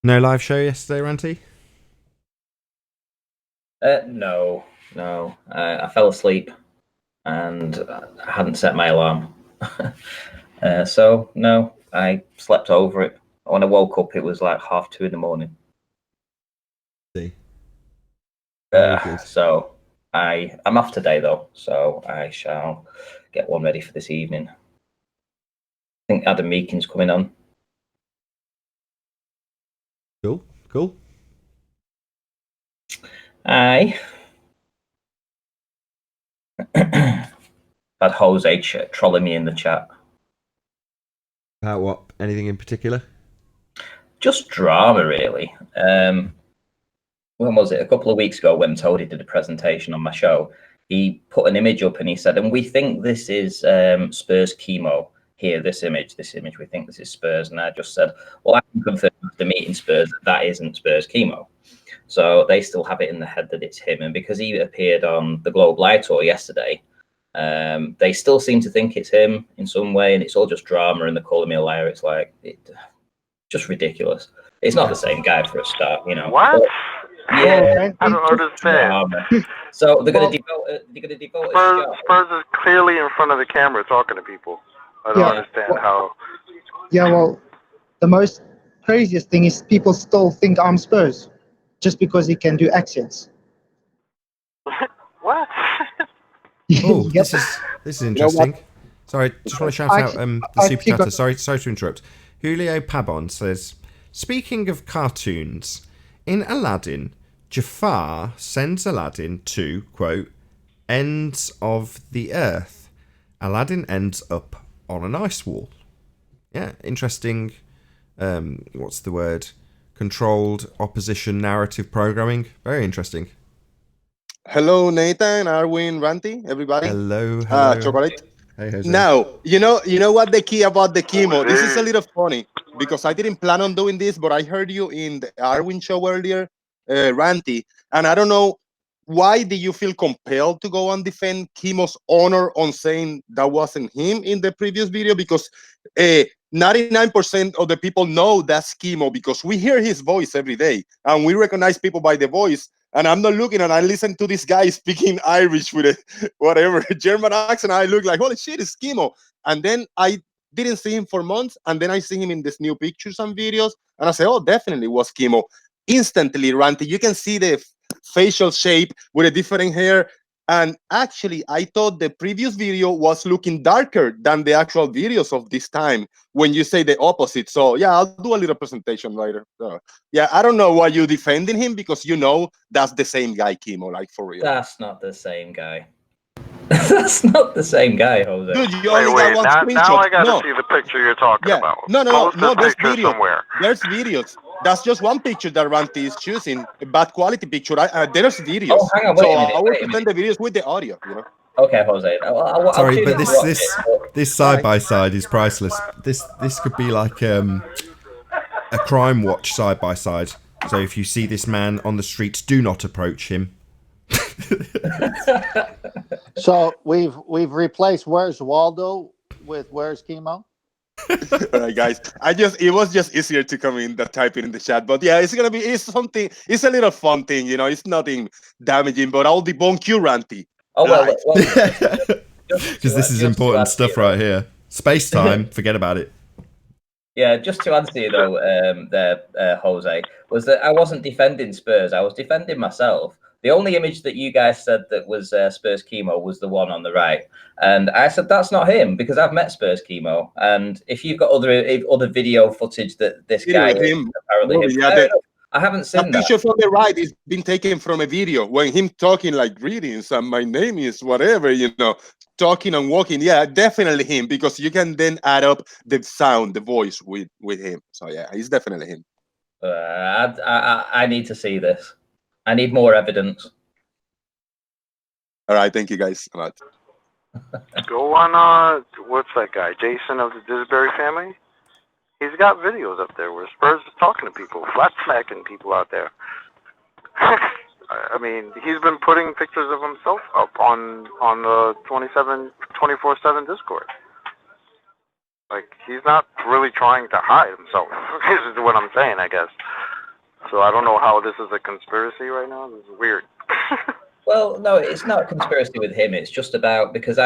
No live show yesterday, Ranty?
No. I fell asleep and I hadn't set my alarm. So, no, I slept over it. When I woke up, it was like 2:30 in the morning.
See.
So, I'm off today, though, so I shall get one ready for this evening. I think Adam Meakin's coming on.
Cool.
Aye. Had Jose trolling me in the chat.
About what? Anything in particular?
Just drama, really. When was it? A couple of weeks ago when Toady did a presentation on my show, he put an image up and he said, and we think this is Spurs chemo. Here, this image, we think this is Spurs. And I just said, well, I can confirm after meeting Spurs that isn't Spurs chemo. So they still have it in the head that it's him. And because he appeared on the Globe Live tour yesterday, they still seem to think it's him in some way. And it's all just drama and they're calling me a liar. It's like, just ridiculous. It's not the same guy for a start, you know.
What?
But, yeah,
I don't understand.
So they're going to devote
Spurs is clearly in front of the camera talking to people. I don't understand how.
Yeah, well, the most craziest thing is people still think I'm Spurs just because he can do accents.
What?
Oh, this is interesting. Sorry, just want to shout out the super chatter. Sorry to interrupt. Julio Pabon says, speaking of cartoons, in Aladdin, Jafar sends Aladdin to, quote, ends of the earth. Aladdin ends up on an ice wall. Yeah, interesting. What's the word? Controlled opposition narrative programming. Very interesting.
Hello, Nathan, Arwin, Ranty, everybody.
Hello.
Chocolate.
Hey, Jose.
Now, you know what the key about the chemo? This is a little funny because I didn't plan on doing this, but I heard you in the Arwin show earlier, Ranty, and I don't know why did you feel compelled to go and defend Chemo's honor on saying that wasn't him in the previous video? Because 99% of the people know that's Chemo because we hear his voice every day and we recognize people by the voice. And I'm not looking and I listen to this guy speaking Irish with a whatever German accent. I look like, holy shit, it's Chemo. And then I didn't see him for months. And then I see him in these new pictures and videos. And I say, oh, definitely was Chemo. Instantly, Ranty, you can see the facial shape with a different hair. And actually, I thought the previous video was looking darker than the actual videos of this time when you say the opposite. So yeah, I'll do a little presentation later. Yeah, I don't know why you defending him because you know that's the same guy, Chemo, like for real.
That's not the same guy. That's not the same guy, Jose.
Dude, you only got one screenshot.
Now I gotta see the picture you're talking about.
No, there's videos.
Somewhere.
There's videos. That's just one picture that Ranty is choosing, a bad quality picture. There's videos.
Oh, hang on, wait a minute,
I will present the videos with the audio, you know.
Okay, Jose.
Sorry, but this side by side is priceless. This could be like a crime watch side by side. So if you see this man on the streets, do not approach him.
So we've replaced Where's Waldo with Where's Chemo?
All right, guys. It was just easier to come in than type it in the chat. But yeah, it's a little fun thing, you know. It's nothing damaging, but I'll debunk you, Ranty.
Oh well,
because this is important stuff right here. Space time, forget about it.
Yeah, just to answer you though, Jose, was that I wasn't defending Spurs. I was defending myself. The only image that you guys said that was Spurs Chemo was the one on the right. And I said, that's not him because I've met Spurs Chemo. And if you've got other video footage that this guy is apparently him, I haven't seen
that
that.
picture from the right is been taken from a video when him talking like greetings and my name is whatever, talking and walking. Yeah, definitely him, because you can then add up the sound, the voice with him. So yeah, he's definitely him.
I need to see this. I need more evidence.
All right, thank you guys a lot.
Go on, what's that guy? Jason of the Disbury family? He's got videos up there where Spurs is talking to people, flat smacking people out there. I mean, he's been putting pictures of himself up on the 24/7 Discord. Like, he's not really trying to hide himself. This is what I'm saying, I guess. So I don't know how this is a conspiracy right now. This is weird.
Well, no, it's not a conspiracy with him. It's just about, because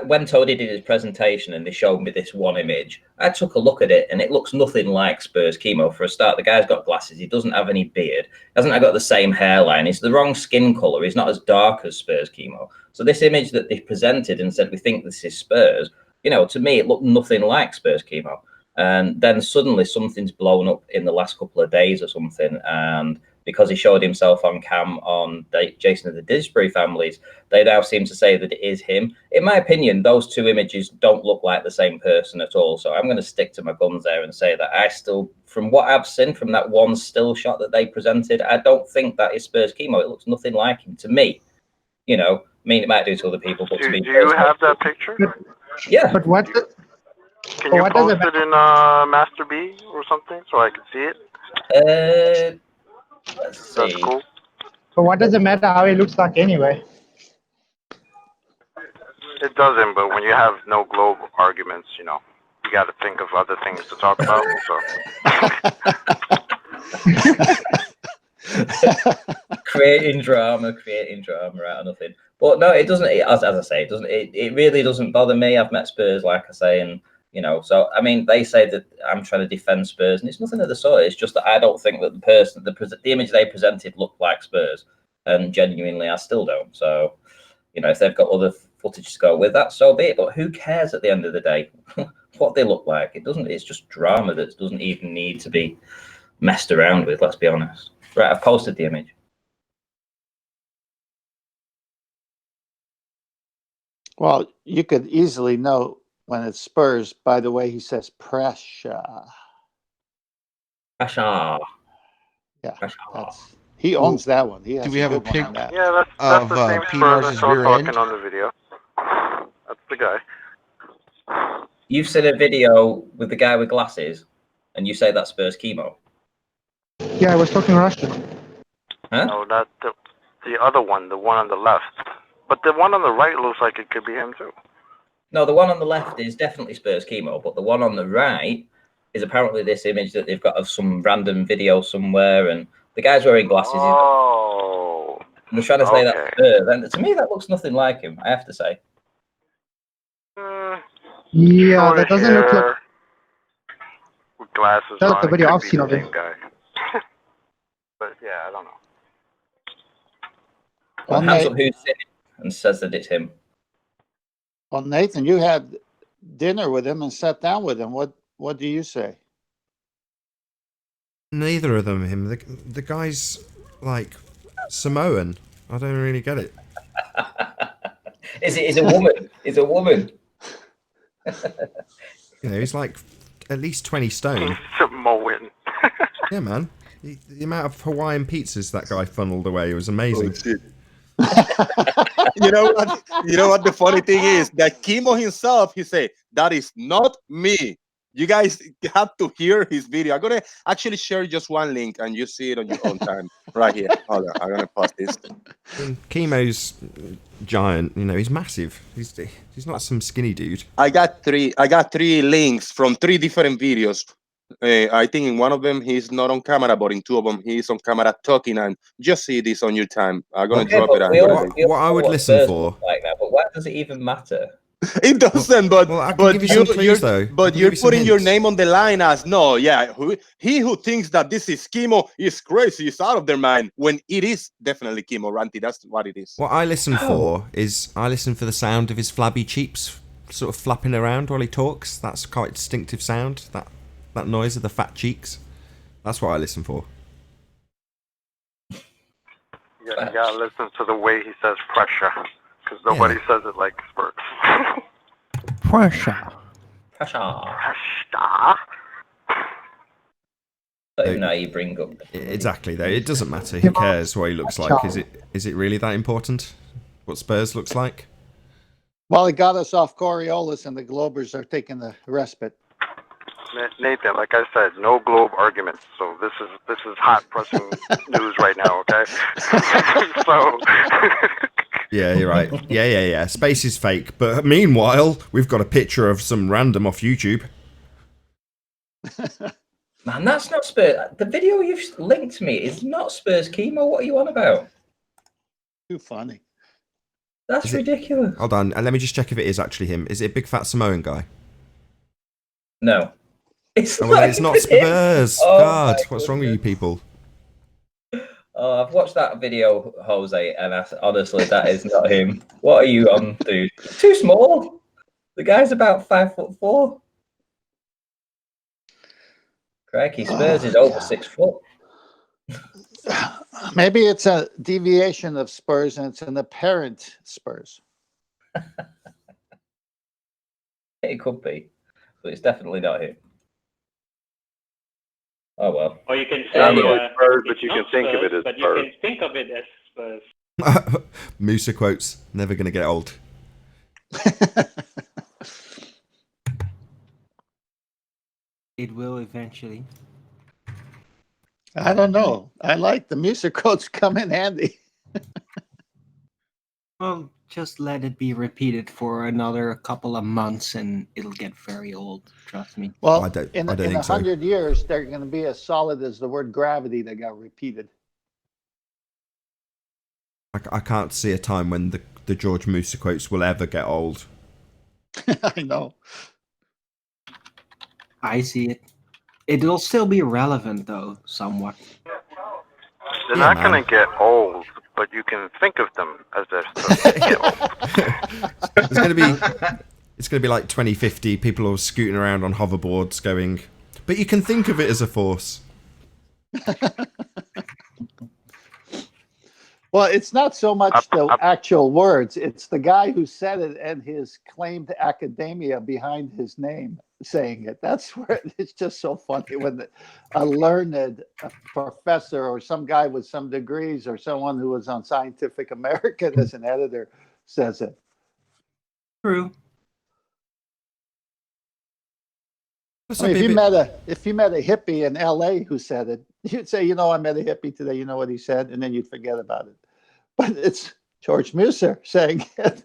when Tony did his presentation and they showed me this one image, I took a look at it and it looks nothing like Spurs Chemo. For a start, the guy's got glasses. He doesn't have any beard. Hasn't got the same hairline. He's the wrong skin color. He's not as dark as Spurs Chemo. So this image that they presented and said, we think this is Spurs, to me, it looked nothing like Spurs Chemo. And then suddenly something's blown up in the last couple of days or something. And because he showed himself on cam on Jason of the Disbury families, they now seem to say that it is him. In my opinion, those two images don't look like the same person at all. So I'm going to stick to my guns there and say that I still, from what I've seen from that one still shot that they presented, I don't think that is Spurs Chemo. It looks nothing like him to me. I mean, it might do to other people, but to me,
do you have that picture?
Yeah.
But what?
Can you post it in Master B or something so I can see it?
Let's see.
That's cool.
But what does it matter how he looks like anyway?
It doesn't, but when you have no globe arguments, you got to think of other things to talk about. So.
creating drama out of nothing. But no, it doesn't. As I say, it doesn't. It really doesn't bother me. I've met Spurs, like I say, and so I mean, they say that I'm trying to defend Spurs, and it's nothing of the sort. It's just that I don't think that the image they presented looked like Spurs, and genuinely, I still don't. So, if they've got other footage to go with that, so be it. But who cares at the end of the day what they look like? It doesn't. It's just drama that doesn't even need to be messed around with. Let's be honest. Right, I've posted the image.
Well, you could easily know when it's Spurs by the way he says pressure.
Pressure.
Yeah, he owns that one. He has
Do we have a
good one
pic
on that.
Yeah, that's the same
P.
Spurs I
Mars's
saw
rear
talking
end?
on the video. That's the guy.
You've seen a video with the guy with glasses, and you say that's Spurs Chemo.
Yeah, I was talking Russian.
Huh?
No, not the other one, the one on the left. But the one on the right looks like it could be him too.
No, the one on the left is definitely Spurs Chemo, but the one on the right is apparently this image that they've got of some random video somewhere, and the guy's wearing glasses.
Oh.
And they're trying to say that's Spurs, and to me that looks nothing like him, I have to say.
Yeah, that doesn't look like...
With glasses
That's
on,
the
it
video
could
I've
be
seen
the
of him.
same guy. But yeah, I don't know.
Well, hands up who's seen it and says that it's him.
Well, Nathan, you had dinner with him and sat down with him. What do you say?
Neither of them are him. The guy's like Samoan. I don't really get it.
Is a woman? Is a woman?
He's like at least 20 stone.
Samoan.
Yeah, man. The amount of Hawaiian pizzas that guy funneled away was amazing.
You know what the funny thing is? That Chemo himself, he said, that is not me. You guys have to hear his video. I'm going to actually share just one link and you see it on your own time. Right here. Hold on. I'm going to post this.
Chemo's giant. He's massive. He's not some skinny dude.
I got three links from 3 different videos. I think in one of them he's not on camera, but in 2 of them he's on camera talking. And just see this on your time. I'm gonna drop it.
What I would listen for.
Like that, but why does it even matter?
It doesn't, but you're putting your name on the line as no, yeah. He who thinks that this is Chemo is crazy, is out of their mind. When it is definitely Chemo, Ranty. That's what it is.
What I listen for the sound of his flabby cheeks sort of flapping around while he talks. That's quite distinctive sound. That noise of the fat cheeks. That's what I listen for.
You gotta listen to the way he says pressure, because nobody says it like Spurs.
Pressure.
Don't even know how you bring up.
Exactly, though. It doesn't matter. Who cares what he looks like? Is it really that important? What Spurs looks like?
Well, it got us off Coriolis, and the Globers are taking the respite.
Nathan, like I said, no globe arguments. So this is hot pressing news right now. Okay. So.
Yeah, you're right. Yeah. Space is fake. But meanwhile, we've got a picture of some random off YouTube.
Man, that's not Spurs. The video you've linked to me is not Spurs chemo. What are you on about?
Too funny.
That's ridiculous.
Hold on, and let me just check if it is actually him. Is it a big fat Samoan guy?
No. It's
not Spurs.
Oh,
God, what's wrong with you people?
Oh, I've watched that video, Jose, and honestly, that is not him. What are you on, dude? Too small. The guy's about 5'4". Crikey, Spurs is over 6 foot.
Maybe it's a deviation of Spurs, and it's an apparent Spurs.
It could be, but it's definitely not him. Oh well.
Or you can say
Spurs, but you can
not
think of
Spurs,
it as
but
Spurs.
you can think of it as Spurs.
Musa quotes, never going to get old.
It will eventually.
I don't know. I like the music quotes come in handy.
Well, just let it be repeated for another couple of months and it'll get very old. Trust me.
Well,
I don't
in
think
100 years, they're going to be as solid as the word gravity that got repeated.
I can't see a time when the George Musa quotes will ever get old.
I know.
I see it. It'll still be relevant, though, somewhat.
They're not going to get old, but you can think of them as they're starting to get old.
It's going to be like 2050. People are scooting around on hoverboards, going, but you can think of it as a force.
Well, it's not so much the actual words. It's the guy who said it and his claimed academia behind his name saying it. That's where it's just so funny when a learned professor or some guy with some degrees or someone who was on Scientific American as an editor says it.
True.
I mean, if you met a hippie in LA who said it, you'd say, I met a hippie today, you know what he said, and then you'd forget about it. But it's George Musa saying it.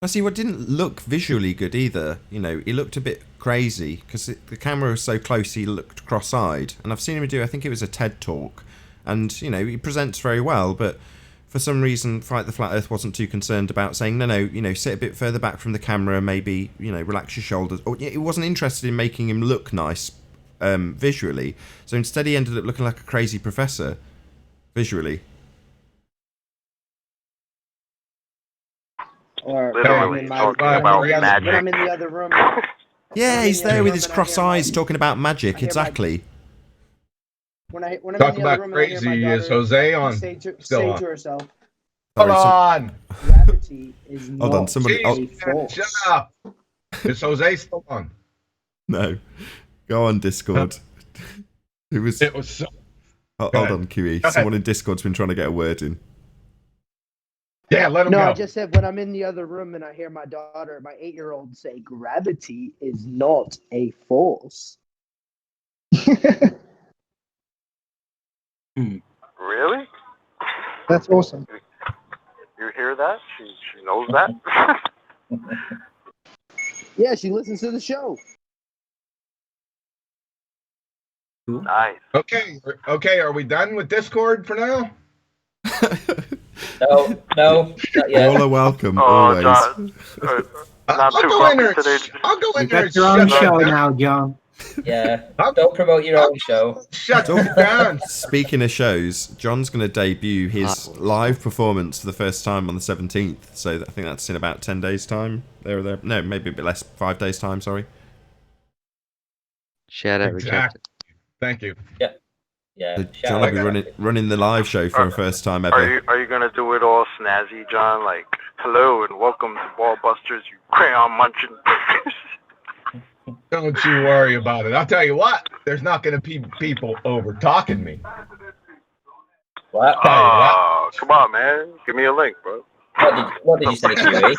I see what didn't look visually good either. He looked a bit crazy because the camera was so close. He looked cross-eyed, and I've seen him do. I think it was a TED talk, and he presents very well. But for some reason, Fight the Flat Earth wasn't too concerned about saying no. Sit a bit further back from the camera, maybe relax your shoulders. Or he wasn't interested in making him look nice visually. So instead, he ended up looking like a crazy professor visually.
Or
literally talking about magic.
when I'm in the other room.
Yeah, he's there with his cross eyes talking about magic. Exactly.
When I'm
Talk
in the other
about
room and I hear my
crazy.
daughter
Is Jose on?
say to
Still on.
herself,
Hold on.
gravity is
Hold on,
not
somebody.
a force.
Shut up. Is Jose still on?
No, go on Discord.
It was so.
Hold on, QE. Someone in Discord's been trying to get a word in.
Yeah, let him
No,
go.
I just said when I'm in the other room and I hear my daughter, my 8-year-old, say gravity is not a force.
Really?
That's awesome.
You hear that? She knows that?
Yeah, she listens to the show.
Nice.
Okay. Are we done with Discord for now?
No, not yet.
All are welcome,
Oh,
always.
John,
I'll go in there. I'll go in there.
That's your own show now, John.
Yeah, don't promote your own show.
Shut down.
Speaking of shows, John's going to debut his live performance for the first time on the 17th. So I think that's in about 10 days' time. There. No, maybe a bit less. 5 days' time, sorry.
Shout out, Rejected.
Thank you.
Yeah. Yeah.
John will be running the live show for the first time ever.
Are you gonna do it all snazzy, John? Like, hello and welcome to Ballbusters, you crayon munching.
Don't you worry about it. I'll tell you what, there's not going to be people over talking me.
What?
Oh, come on, man. Give me a link, bro.
What did you say, Huey?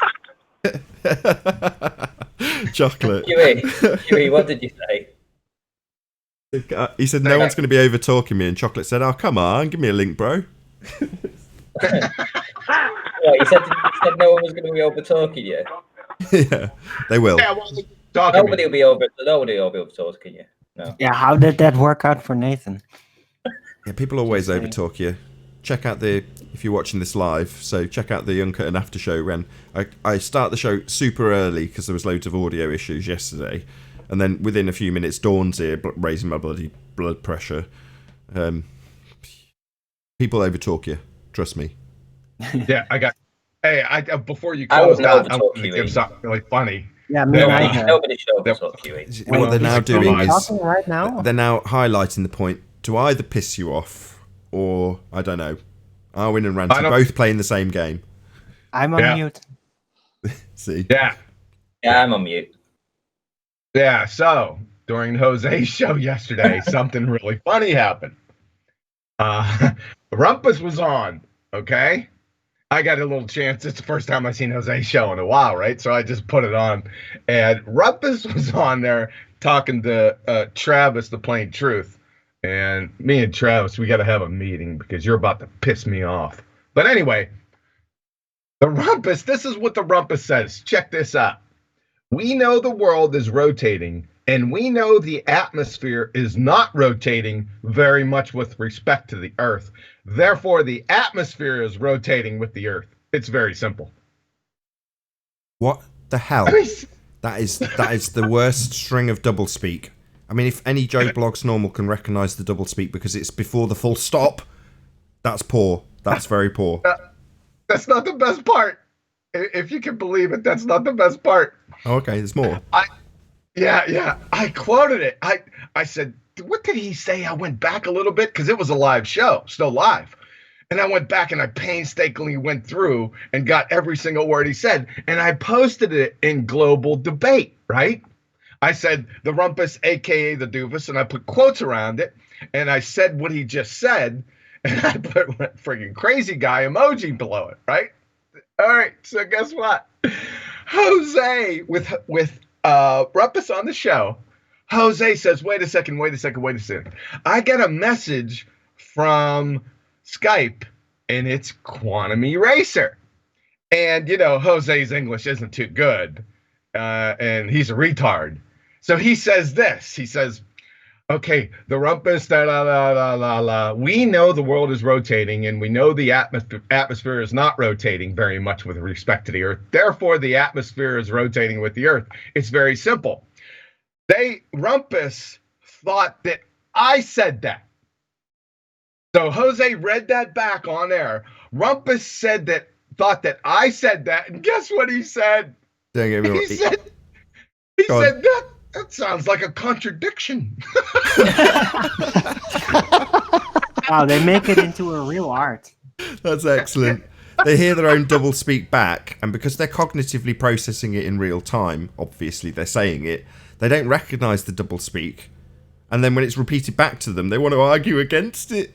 Chocolate.
Huey, what did you say?
He said no one's going to be over talking me, and Chocolate said, "Oh, come on, give me a link, bro."
Yeah, he said no one was going to be over talking you.
Yeah, they will.
Yeah,
Nobody will be over talking you. No.
Yeah, how did that work out for Nathan?
Yeah, people always over talk you. Check out if you're watching this live, so check out the Uncut and After show when I start the show super early because there was loads of audio issues yesterday, and then within a few minutes Dawn's here raising my bloody blood pressure. People over talk you, trust me.
Yeah, before you close out, I want to give something really funny.
Yeah,
nobody showed us what QE.
What they're now doing is
right now?
they're now highlighting the point to either piss you off or I don't know. Arwin and Ranty both playing the same game.
I'm on mute.
See?
Yeah,
I'm on mute.
Yeah, so during Jose's show yesterday, something really funny happened. Rumpus was on, okay? I got a little chance. It's the first time I've seen Jose's show in a while, right? So I just put it on. And Rumpus was on there talking to Travis, the Plain Truth. And me and Travis, we got to have a meeting because you're about to piss me off. But anyway, this is what the Rumpus says. Check this out. We know the world is rotating, and we know the atmosphere is not rotating very much with respect to the Earth. Therefore, the atmosphere is rotating with the Earth. It's very simple.
What the hell? That is the worst string of doublespeak. I mean, if any Joe Blogs normal can recognise the doublespeak because it's before the full stop, that's poor. That's very poor.
That's not the best part. If you can believe it, that's not the best part.
Oh, okay, there's more.
Yeah. I quoted it. I said, what did he say? I went back a little bit because it was a live show, still live. And I went back and I painstakingly went through and got every single word he said. And I posted it in Global Debate, right? I said the Rumpus, a.k.a. the Doofus, and I put quotes around it. And I said what he just said. And I put friggin' crazy guy emoji below it, right? All right, so guess what? Jose, with Rumpus on the show, Jose says, wait a second. I get a message from Skype, and it's Quantum Eraser. And, Jose's English isn't too good, and he's a retard. So he says this. He says, okay, the Rumpus, we know the world is rotating, and we know the atmosphere is not rotating very much with respect to the Earth. Therefore, the atmosphere is rotating with the Earth. It's very simple. Rumpus thought that I said that. So Jose read that back on air. Rumpus thought that I said that, and guess what he said? He said that sounds like a contradiction.
Wow, they make it into a real art.
That's excellent. They hear their own doublespeak back, and because they're cognitively processing it in real time, obviously they're saying it, they don't recognise the doublespeak. And then when it's repeated back to them, they want to argue against it.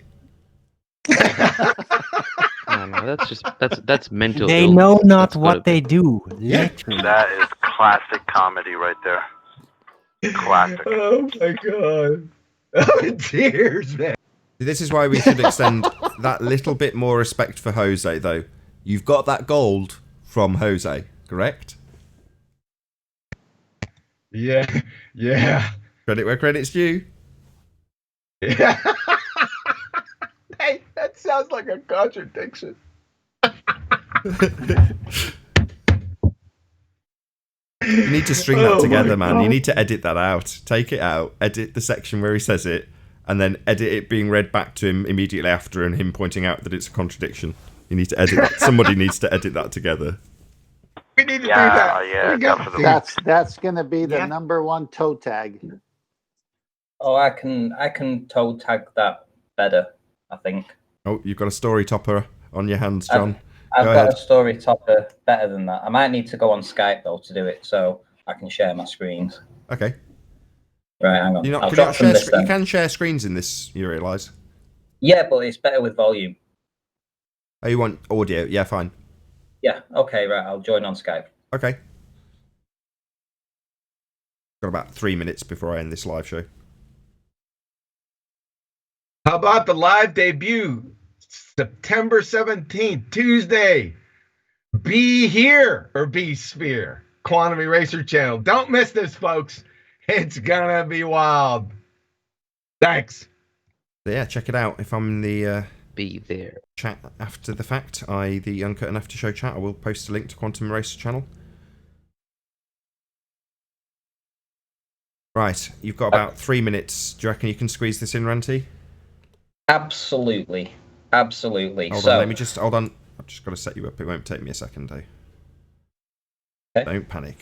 Oh, no, that's mental.
They
illness.
know not what they do. Literally.
That is classic comedy right there. Classic.
Oh my god. Oh, tears, man.
This is why we should extend that little bit more respect for Jose, though. You've got that gold from Jose, correct?
Yeah.
Credit where credit's due.
Yeah. Hey, that sounds like a contradiction.
You need to string that together, man. You need to edit that out. Take it out, edit the section where he says it, and then edit it being read back to him immediately after and him pointing out that it's a contradiction. You need to edit that. Somebody needs to edit that together.
We need to do that.
Yeah, definitely.
That's going to be the #1 toe tag.
Oh, I can toe tag that better, I think.
Oh, you've got a story topper on your hands, John.
I've
Go
got
ahead.
a story topper better than that. I might need to go on Skype, though, to do it, so I can share my screens.
Okay.
Right, hang on.
You
I'll drop from this then.
You can share screens in this, you realise?
Yeah, but it's better with volume.
Oh, you want audio? Yeah, fine.
Yeah, okay, right. I'll join on Skype.
Okay. Got about 3 minutes before I end this live show.
How about the live debut? September 17th, Tuesday. Be here or be sphere. Quantum Eraser channel. Don't miss this, folks. It's gonna be wild. Thanks.
So yeah, check it out. If I'm in the
be there
chat after the fact, the Uncut and After Show chat, I will post a link to Quantum Eraser channel. Right, you've got about 3 minutes. Do you reckon you can squeeze this in, Ranty?
Absolutely. Absolutely.
Hold on, let me just... Hold on. I've just got to set you up. It won't take me a second, though. Okay. Don't panic.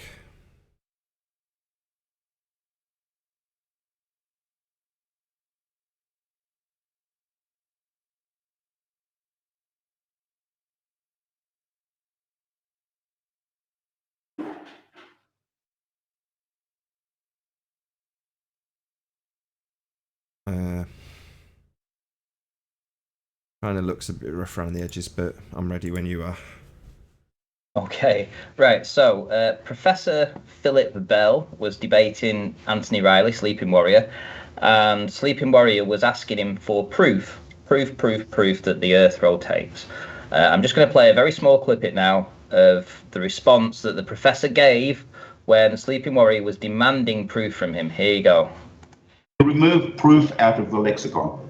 Kind of looks a bit rough around the edges, but I'm ready when you are.
Okay, right. So Professor Philip Bell was debating Anthony Riley, Sleeping Warrior, and Sleeping Warrior was asking him for proof that the Earth rotates. I'm just going to play a very small clip now of the response that the professor gave when Sleeping Warrior was demanding proof from him. Here you go.
Remove proof out of the lexicon.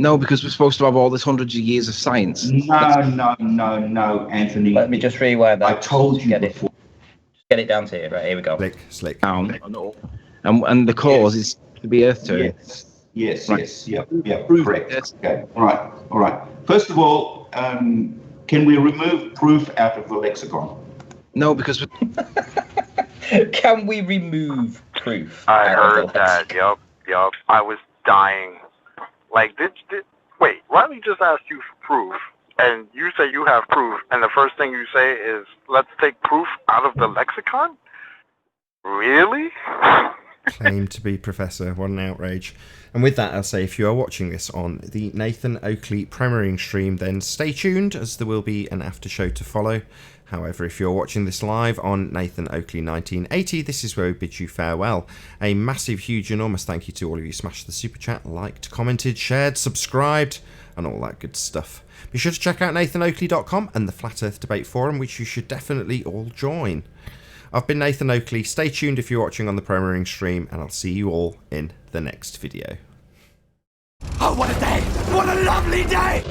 No, because we're supposed to have all this hundreds of years of science.
No, Anthony.
Let me just rewind that.
I told you before.
Get it down to here. Right, here we go.
Slick.
Down. And the cause is to be Earth turn.
Yes. Correct. Okay. All right. First of all, can we remove proof out of the lexicon?
No, because
can we remove proof?
I heard that. Yup. I was dying. Like, wait, Riley just asked you for proof, and you say you have proof, and the first thing you say is, let's take proof out of the lexicon? Really?
Claim to be professor. What an outrage. And with that, I'll say if you are watching this on the Nathan Oakley premiering stream, then stay tuned, as there will be an after show to follow. However, if you're watching this live on Nathan Oakley 1980, this is where we bid you farewell. A massive, huge, enormous thank you to all of you smashed the super chat, liked, commented, shared, subscribed, and all that good stuff. Be sure to check out nathanoakley.com and the Flat Earth Debate Forum, which you should definitely all join. I've been Nathan Oakley. Stay tuned if you're watching on the premiering stream, and I'll see you all in the next video.
Oh, what a day! What a lovely day!